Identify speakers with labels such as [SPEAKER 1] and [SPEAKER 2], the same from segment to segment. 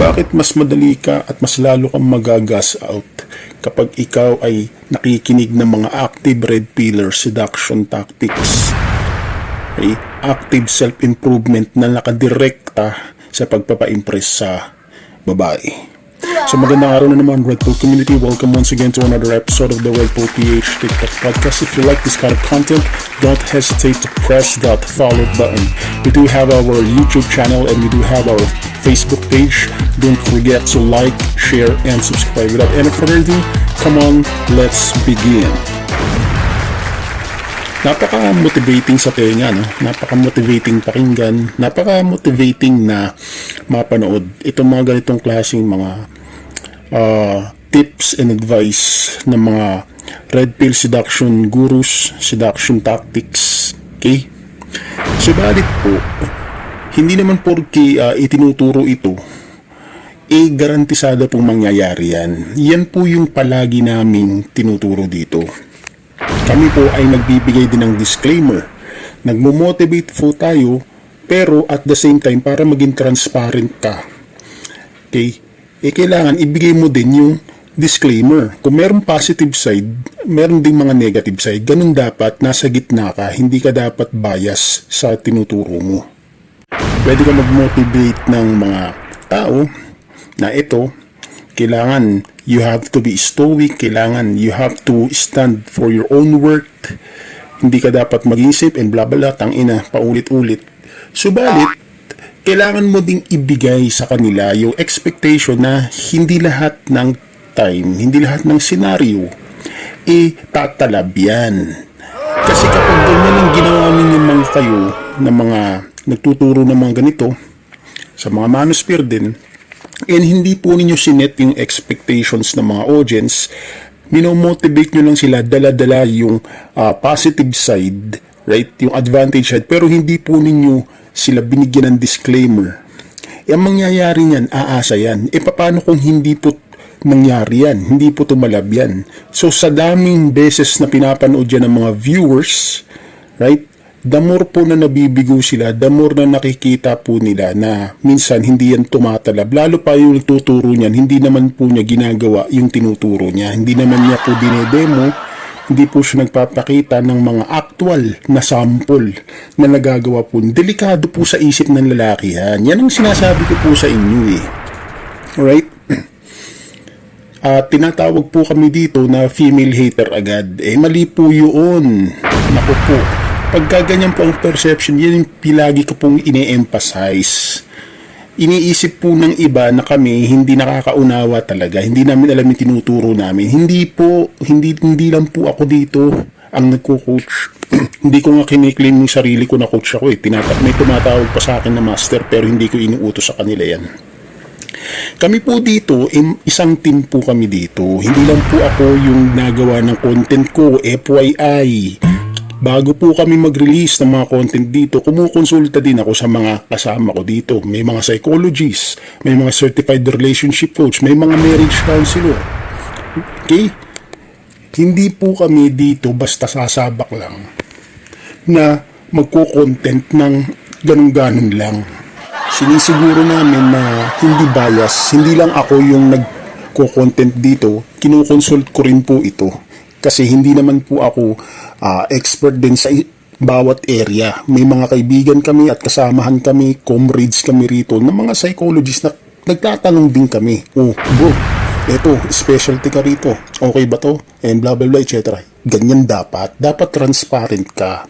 [SPEAKER 1] Bakit mas madali ka at mas lalo kang magagas out kapag ikaw ay nakikinig ng mga active red pillar seduction tactics? Okay? Active self-improvement na nakadirekta sa pagpapa-impress sa babae. So magandang araw na naman, Red Pill community. Welcome once again to another episode of the Red Pill PH TikTok podcast. If you like this kind of content, don't hesitate to press that follow button. We do have our YouTube channel and we do have our Facebook page. Don't forget to like, share, and subscribe. Without any further ado, come on, let's begin. Napaka-motivating sa tenga, no? Napaka-motivating pakinggan, napaka-motivating na mapanood itong mga ganitong klaseng mga tips and advice ng mga red pill seduction gurus, seduction tactics. Okay? Subalit po, hindi naman porke itinuturo ito, garantisado pong mangyayari yan. Yan po yung palagi naming tinuturo dito. Kami po ay nagbibigay din ng disclaimer. Nagmo-motivate po tayo, pero at the same time, para maging transparent ka, okay, kailangan ibigay mo din yung disclaimer. Kung meron positive side, meron ding mga negative side. Ganun dapat, nasa gitna ka, hindi ka dapat bias sa tinuturo mo. Pwede ka mag-motivate ng mga tao na ito, kailangan you have to be stoic, kailangan you have to stand for your own work, hindi ka dapat mag-isip and bla bla, tangina, paulit-ulit. Subalit, kailangan mo ding ibigay sa kanila yung expectation na hindi lahat ng time, hindi lahat ng senaryo, tatalab yan. Kasi kapag ganyan ang ginawa ninyo mga kayo ng mga nagtuturo ng mga ganito, sa mga manosphere din, and hindi po ninyo sinet yung expectations ng mga audience, minomotivate nyo lang sila, dala-dala yung positive side, right? Yung advantage side, pero hindi po ninyo sila binigyan ng disclaimer. Ang mangyayari niyan, aasa yan. Paano kung hindi po nangyari yan? Hindi po tumalab yan. So, sa daming beses na pinapanood yan ng mga viewers, right? The more po na nabibigo sila, the more na nakikita po nila na minsan hindi yan tumatalab. Lalo pa yung tuturo niyan, hindi naman po niya ginagawa yung tinuturo niya. Hindi naman niya po dinedemo, hindi po siya nagpapakita ng mga actual na sample na nagagawa po. Delikado po sa isip ng lalaki yan. Yan ang sinasabi ko po sa inyo eh. Alright? Tinatawag po kami dito na female hater agad. Mali po yun. Naku po. Pagka ganyan po ang perception, yan yung pilagi ko pong ine-emphasize. Iniisip po ng iba na kami hindi nakakaunawa talaga. Hindi namin alam yung tinuturo namin. Hindi lang po ako dito ang nagko-coach. Hindi ko nga kiniklaim yung sarili ko na coach ako eh. May tumatawag pa sa akin na master pero hindi ko inuutos sa kanila yan. Kami po dito, isang team po kami dito. Hindi lang po ako yung nagawa ng content ko, FYI. Bago po kami mag-release ng mga content dito, kumukonsulta din ako sa mga kasama ko dito. May mga psychologists, may mga certified relationship coach, may mga marriage counselor. Okay? Hindi po kami dito basta sasabak lang na magko-content ng ganun-ganun lang. Sinisiguro namin na hindi bias, hindi lang ako yung nagko-content dito, kinukonsult ko rin po ito. Kasi hindi naman po ako expert din sa bawat area. May mga kaibigan kami at kasamahan kami, comrades kami rito, ng mga psychologists na nagtatanong din kami. Oh, bro, eto, specialty ka rito. Okay ba to? And blah blah blah, etc. Ganyan dapat. Dapat transparent ka.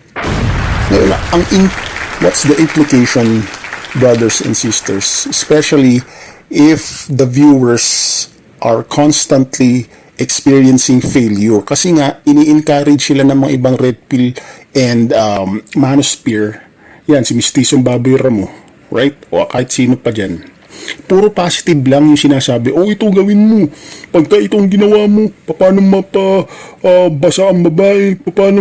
[SPEAKER 1] What's the implication, brothers and sisters? Especially if the viewers are constantly experiencing failure. Kasi nga, ini-encourage sila ng mga ibang red pill and manosphere. Yan, si Mistizong Baboy Ramo. Right? O kahit sino pa dyan. Puro positive lang yung sinasabi. Ito gawin mo. Pagka itong ginawa mo, paano mapabasa ang babae, paano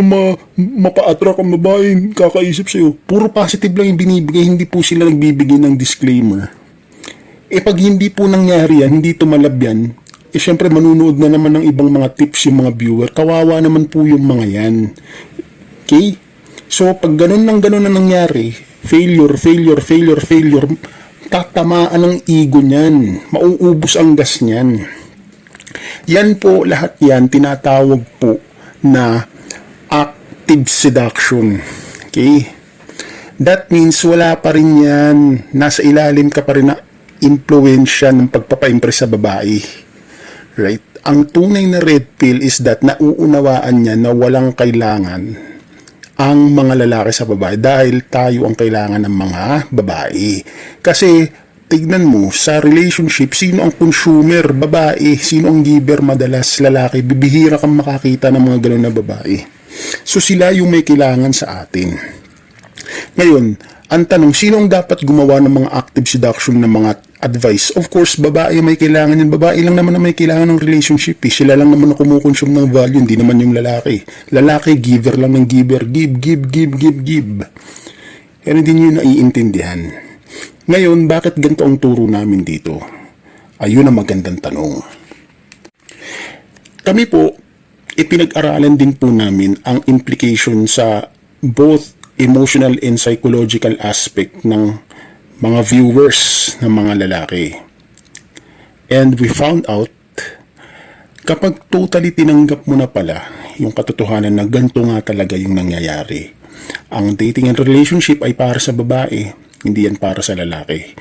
[SPEAKER 1] mapa-attract ang babae, kakaisip sa'yo. Puro positive lang yung binibigay. Hindi po sila nagbibigay ng disclaimer. Pag hindi po nangyari yan, hindi tumalab yan, syempre manunood na naman ng ibang mga tips yung mga viewer. Kawawa naman po yung mga yan. Okay? So, pag ganun na nangyari, failure, tatamaan ng ego niyan, mauubos ang gas niyan. Yan po, lahat yan tinatawag po na active seduction. Okay? That means wala pa rin yan, nasa ilalim ka pa rin na impluwensya ng pagpapa-impress sa babae. Right? Ang tunay na red pill is that nauunawaan niya na walang kailangan ang mga lalaki sa babae dahil tayo ang kailangan ng mga babae. Kasi tignan mo, sa relationship, sino ang consumer? Babae. Sino ang giver? Madalas lalaki. Bibihira kang makakita ng mga gano'n na babae. So sila yung may kailangan sa atin. Ngayon, ang tanong, sino ang dapat gumawa ng mga active seduction ng mga advice? Of course, babae may kailangan yun. Babae lang naman na may kailangan ng relationship. Sila lang naman na kumukonsume ng value, hindi naman yung lalaki. Lalaki, giver lang ng giver. Give. Pero hindi nyo naiintindihan. Ngayon, bakit ganito ang turo namin dito? Ayun ang magandang tanong. Kami po, ipinag-aralan din po namin ang implication sa both emotional and psychological aspect ng mga viewers ng mga lalaki. And we found out, kapag totally tinanggap mo na pala yung katotohanan na ganito nga talaga yung nangyayari, ang dating and relationship ay para sa babae, hindi yan para sa lalaki.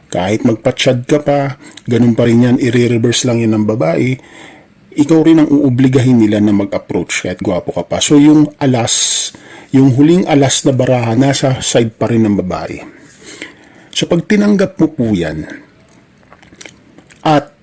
[SPEAKER 1] Kahit magpatsyad ka pa, ganun pa rin yan, i-reverse lang yan ng babae, ikaw rin ang uubligahin nila na mag-approach kahit gwapo ka pa. So yung huling alas na baraha, nasa side pa rin ng babae. So pag tinanggap mo po yan, at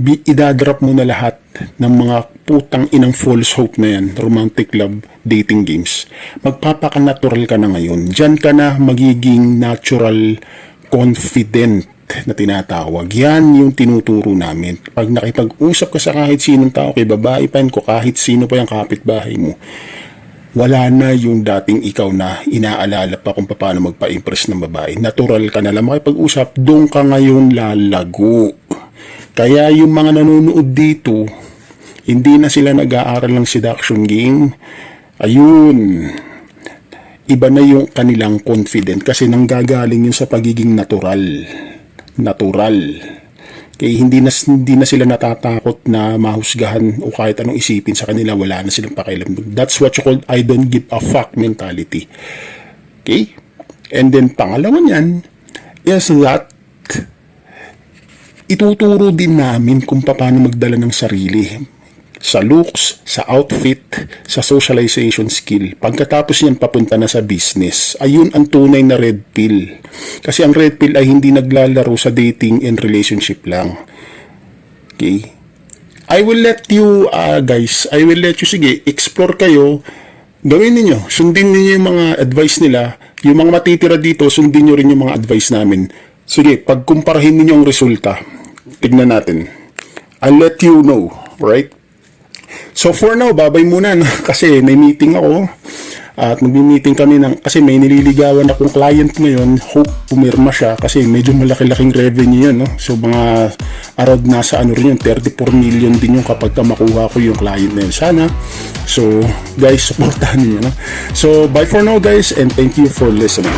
[SPEAKER 1] idadrop mo na lahat ng mga putang inang false hope na yan, romantic love, dating games, magpapaka-natural ka na ngayon. Diyan ka na magiging natural confident na tinatawag. Yan yung tinuturo namin. Pag nakipag-usap ka sa kahit sinong tao, kay babae pa yan, ko kahit sino pa yung kapitbahay mo, wala na yung dating ikaw na inaalala pa kung paano magpa-impress ng babae. Natural ka na lang makipag-usap, doon ka ngayon lalago. Kaya yung mga nanonood dito, hindi na sila nag-aaral ng seduction game. Ayun, iba na yung kanilang confident kasi nanggagaling yun sa pagiging natural. Kaya hindi na sila natatakot na mahusgahan o kahit anong isipin sa kanila, wala na silang pakialam. That's what you call I don't give a fuck mentality. Okay? And then pangalawa niyan is that ituturo din namin kung paano magdala ng sarili. Sa looks, sa outfit, sa socialization skill. Pagkatapos yan, papunta na sa business. Ayun ang tunay na red pill. Kasi ang red pill ay hindi naglalaro sa dating and relationship lang. Okay? I will let you, sige, explore kayo. Gawin niyo. Sundin niyo yung mga advice nila. Yung mga matitira dito, sundin niyo rin yung mga advice namin. Sige, pagkumparahin niyo ang resulta. Tignan natin. I'll let you know. Right? So for now, babay muna no? Kasi may meeting ako at magmi-meeting kami kasi may nililigawan akong client ngayon. Hope pumirma siya kasi medyo malaki-laking revenue yun. No? So mga around nasa rin yun, 34 million din yung kapag makuha ko yung client na yun. Sana. So guys, supportahan niyo. No? So bye for now guys and thank you for listening.